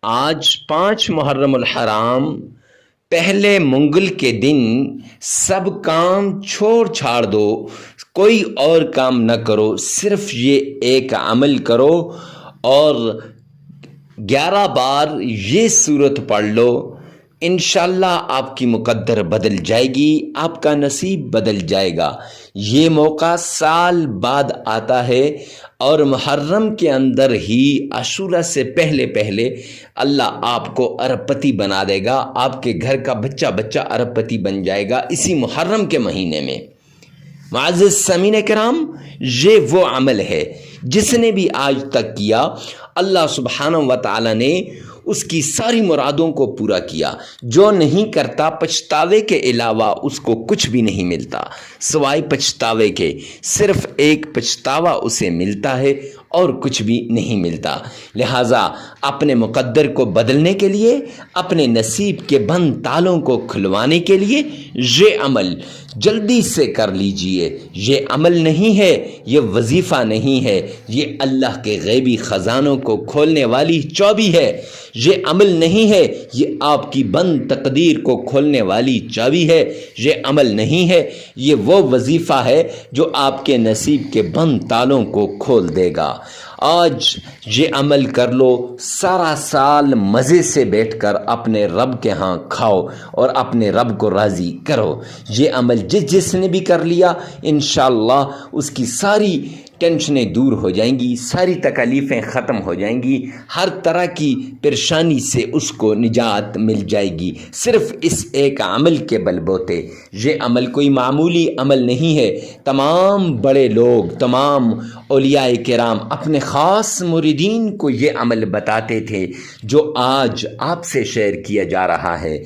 آج 5 محرم الحرام پہلے منگل کے دن سب کام چھاڑ دو، کوئی اور کام نہ کرو، صرف یہ ایک عمل کرو اور 11 بار یہ سورت پڑھ لو۔ انشاءاللہ آپ کی مقدر بدل جائے گی، آپ کا نصیب بدل جائے گا۔ یہ موقع سال بعد آتا ہے اور محرم کے اندر ہی عاشوراء سے پہلے اللہ آپ کو ارب پتی بنا دے گا، آپ کے گھر کا بچہ ارب پتی بن جائے گا اسی محرم کے مہینے میں۔ معزز سامعین کرام، یہ وہ عمل ہے جس نے بھی آج تک کیا، اللہ سبحانہ و تعالی نے اس کی ساری مرادوں کو پورا کیا۔ جو نہیں کرتا پچھتاوے کے علاوہ اس کو کچھ بھی نہیں ملتا، سوائے پچھتاوے کے، صرف ایک پچھتاوا اسے ملتا ہے اور کچھ بھی نہیں ملتا۔ لہٰذا اپنے مقدر کو بدلنے کے لیے، اپنے نصیب کے بند تالوں کو کھلوانے کے لیے یہ عمل جلدی سے کر لیجئے۔ یہ عمل نہیں ہے، یہ وظیفہ نہیں ہے، یہ اللہ کے غیبی خزانوں کو کھولنے والی چابی ہے۔ یہ عمل نہیں ہے، یہ آپ کی بند تقدیر کو کھولنے والی چابی ہے۔ یہ عمل نہیں ہے، یہ وہ وظیفہ ہے جو آپ کے نصیب کے بند تالوں کو کھول دے گا۔ آج یہ عمل کر لو، سارا سال مزے سے بیٹھ کر اپنے رب کے ہاں کھاؤ اور اپنے رب کو راضی کرو۔ یہ عمل جس نے بھی کر لیا، انشاءاللہ اس کی ساری ٹینشنیں دور ہو جائیں گی، ساری تکالیفیں ختم ہو جائیں گی، ہر طرح کی پریشانی سے اس کو نجات مل جائے گی، صرف اس ایک عمل کے بل بوتے۔ یہ عمل کوئی معمولی عمل نہیں ہے۔ تمام بڑے لوگ، تمام اولیاء کرام اپنے خاص مریدین کو یہ عمل بتاتے تھے جو آج آپ سے شیئر کیا جا رہا ہے۔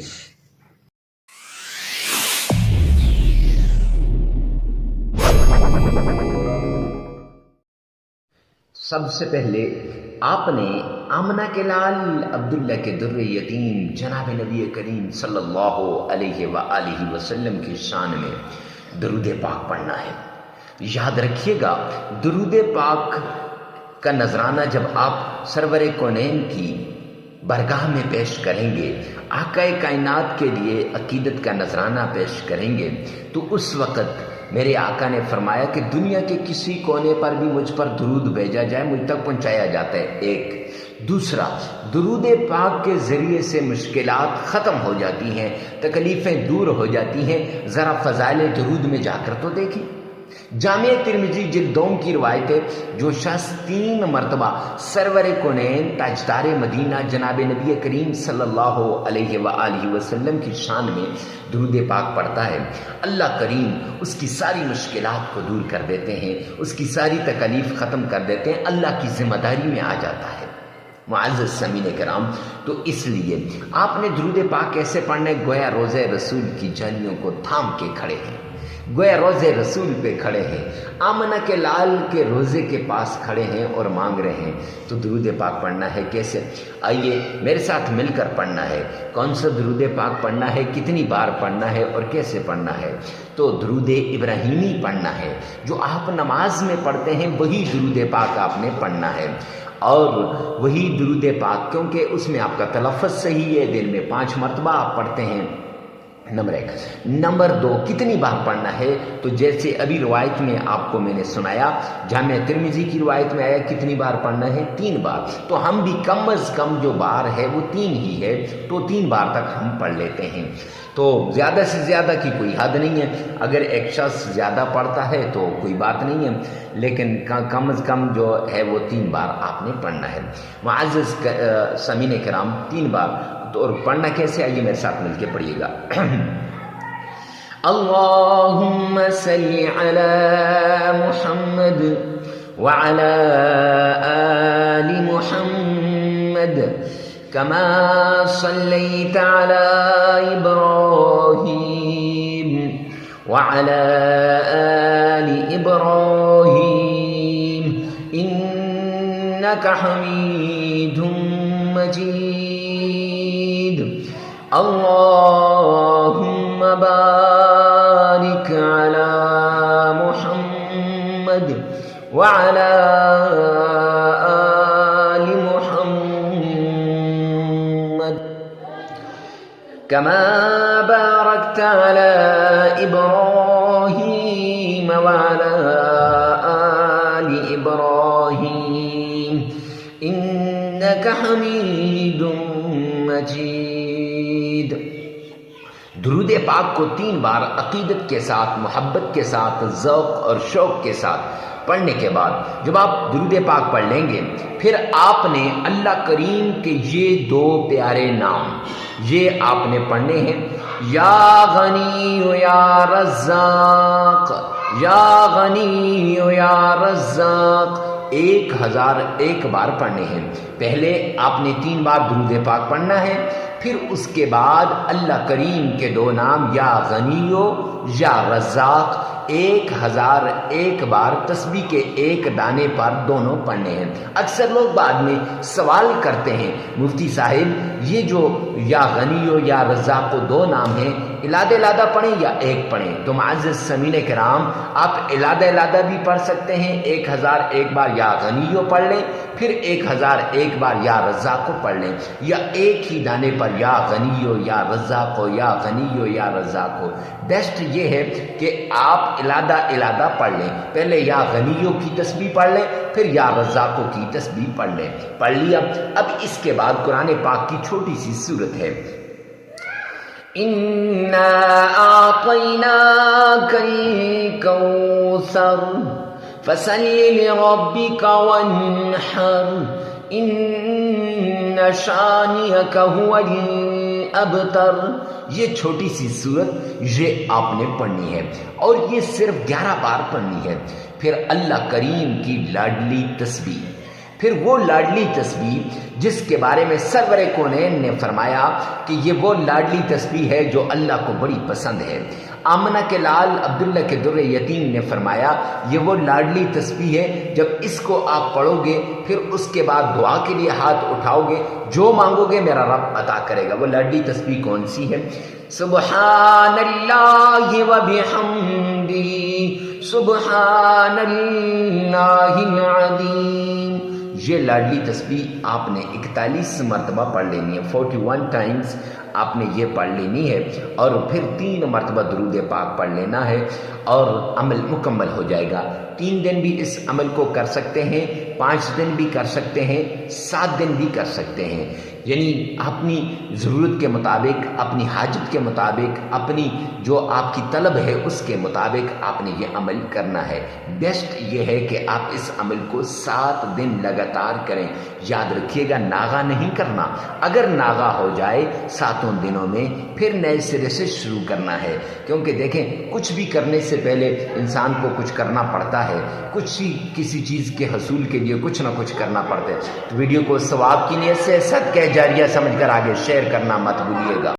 سب سے پہلے آپ نے آمنہ کے لال عبداللہ کے در یتیم جناب نبی کریم صلی اللہ علیہ وآلہ وسلم کی شان میں درود پاک پڑھنا ہے۔ یاد رکھیے گا، درود پاک کا نذرانہ جب آپ سرور کونین کی برگاہ میں پیش کریں گے، آقا کائنات کے لیے عقیدت کا نذرانہ پیش کریں گے، تو اس وقت میرے آقا نے فرمایا کہ دنیا کے کسی کونے پر بھی مجھ پر درود بھیجا جائے، مجھ تک پہنچایا جاتا ہے۔ ایک دوسرا، درود پاک کے ذریعے سے مشکلات ختم ہو جاتی ہیں، تکلیفیں دور ہو جاتی ہیں۔ ذرا فضائل درود میں جا کر تو دیکھیں۔ جامع ترمذی جلد 2 کی روایت ہے، جو شخص 3 مرتبہ سرور کونین تاجدار مدینہ جناب نبی کریم صلی اللہ علیہ وآلہ وسلم کی شان میں درود پاک پڑھتا ہے، اللہ کریم اس کی ساری مشکلات کو دور کر دیتے ہیں، اس کی ساری تکلیف ختم کر دیتے ہیں، اللہ کی ذمہ داری میں آ جاتا ہے۔ معزز سامعین کرام، تو اس لیے آپ نے درود پاک کیسے پڑھنا ہے؟ گویا روضہ رسول کی جالیوں کو تھام کے کھڑے ہیں، گویا روضہ رسول پہ کھڑے ہیں، آمنہ کے لال کے روزے کے پاس کھڑے ہیں اور مانگ رہے ہیں۔ تو درود پاک پڑھنا ہے کیسے؟ آئیے میرے ساتھ مل کر پڑھنا ہے۔ کون سا درود پاک پڑھنا ہے، کتنی بار پڑھنا ہے اور کیسے پڑھنا ہے؟ تو درود ابراہیمی پڑھنا ہے، جو آپ نماز میں پڑھتے ہیں، وہی درود پاک آپ نے پڑھنا ہے۔ اور وہی درود پاک، کیونکہ اس میں آپ کا تلفظ صحیح ہے، دل میں 5 مرتبہ آپ پڑھتے ہیں، نمبر 1۔ نمبر 2، کتنی بار پڑھنا ہے؟ تو جیسے ابھی روایت میں آپ کو میں نے سنایا، جامع ترمذی کی روایت میں آیا کتنی بار پڑھنا ہے؟ 3 بار۔ تو ہم بھی کم از کم جو بار ہے وہ 3 ہی ہے، تو 3 بار تک ہم پڑھ لیتے ہیں۔ تو زیادہ سے زیادہ کی کوئی حد نہیں ہے، اگر ایک شخص زیادہ پڑھتا ہے تو کوئی بات نہیں ہے، لیکن کم از کم جو ہے وہ 3 بار آپ نے پڑھنا ہے۔ معزز سامعین کرام، 3 بار اور پڑھنا کیسے؟ آئیے میرے ساتھ مل کے پڑھیے گا۔ اللہم صلی علی محمد وعلی آل محمد کما صلیت علی ابراہیم وعلی آل ابراہیم انک حمید مجید۔ اللہم بارک علی محمد وعلی آل محمد كما باركت على إبراهيم وعلى آل إبراهيم إنك حميد مجيد۔ درود پاک کو 3 بار عقیدت کے ساتھ، محبت کے ساتھ، ذوق اور شوق کے ساتھ پڑھنے کے بعد جب آپ درود پاک پڑھ لیں گے، پھر آپ نے اللہ کریم کے یہ 2 پیارے نام یہ آپ نے پڑھنے ہیں، یا غنی یا رزاق، یا غنی یا رزاق 1001 بار پڑھنے ہیں۔ پہلے آپ نے 3 بار درود پاک پڑھنا ہے، پھر اس کے بعد اللہ کریم کے 2 نام یا غنیو یا رزاق 1001 بار تسبیح کے 1 دانے پر دونوں پڑھنے ہیں۔ اکثر لوگ بعد میں سوال کرتے ہیں، مفتی صاحب یہ جو یا غنیو یا رزاق کو 2 نام ہیں، علادہ علادہ پڑھیں یا 1 پڑھیں؟ تو معزز سامعین کرام، آپ علادہ علادہ بھی پڑھ سکتے ہیں، 1001 بار یا غنیو پڑھ لیں، پھر 1001 بار یا رزاق کو پڑھ لیں، یا ایک ہی دانے پر یا غنیو یا رزاق ہو، یا غنیو یا رزاق ہو۔ بیسٹ یہ ہے کہ آپ علادہ علادہ پڑھ لیں، پہلے یا غنیو کی تسبیح پڑھ لیں، پھر یا رزاقو کی تسبیح پڑھ لیں۔ پڑھ لیا؟ اب اس کے بعد قرآن پاک کی چھوٹی سی سورت ہے، اِنَّا أَعْطَيْنَاكَ الْكَوْثَرَ فَصَلِّ لِرَبِّكَ وَانْحَرْ إِنَّ شَانِئَكَ هُوَ الْأَبْتَرُ۔ یہ چھوٹی سی سورت یہ آپ نے پڑھنی ہے، اور یہ صرف 11 بار پڑھنی ہے۔ پھر اللہ کریم کی لاڈلی تسبیح، پھر وہ لاڈلی تسبیح جس کے بارے میں سرور کونین نے فرمایا کہ یہ وہ لاڈلی تسبیح ہے جو اللہ کو بڑی پسند ہے۔ آمنہ کے لال عبداللہ کے در یتیم نے فرمایا یہ وہ لاڈلی تسبیح ہے، جب اس کو آپ پڑھو گے پھر اس کے بعد دعا کے لیے ہاتھ اٹھاؤ گے، جو مانگو گے میرا رب عطا کرے گا۔ وہ لاڈلی تسبیح کون سی ہے؟ سبحان اللہ و بحمدہ سبحان اللہ العظیم۔ یہ لاڈلی تسبیح آپ نے 41 مرتبہ پڑھ لینی ہے، 41 ٹائمز آپ نے یہ پڑھ لینی ہے، اور پھر 3 مرتبہ درود پاک پڑھ لینا ہے اور عمل مکمل ہو جائے گا۔ 3 دن بھی اس عمل کو کر سکتے ہیں، 5 دن بھی کر سکتے ہیں، 7 دن بھی کر سکتے ہیں، یعنی اپنی ضرورت کے مطابق، اپنی حاجت کے مطابق، اپنی جو آپ کی طلب ہے اس کے مطابق آپ نے یہ عمل کرنا ہے۔ بیسٹ یہ ہے کہ آپ اس عمل کو 7 دن لگاتار کریں۔ یاد رکھیے گا ناغا نہیں کرنا، اگر ناغا ہو جائے 7 دنوں میں پھر نئے سرے سے شروع کرنا ہے، کیونکہ دیکھیں کچھ بھی کرنے سے پہلے انسان کو کچھ کرنا پڑتا ہے، کسی چیز کے حصول کے لیے کچھ نہ کچھ کرنا پڑتا ہے۔ تو ویڈیو کو ثواب کی نیت سے صدقہ جاریہ سمجھ کر آگے شیئر کرنا مت بھولیے گا۔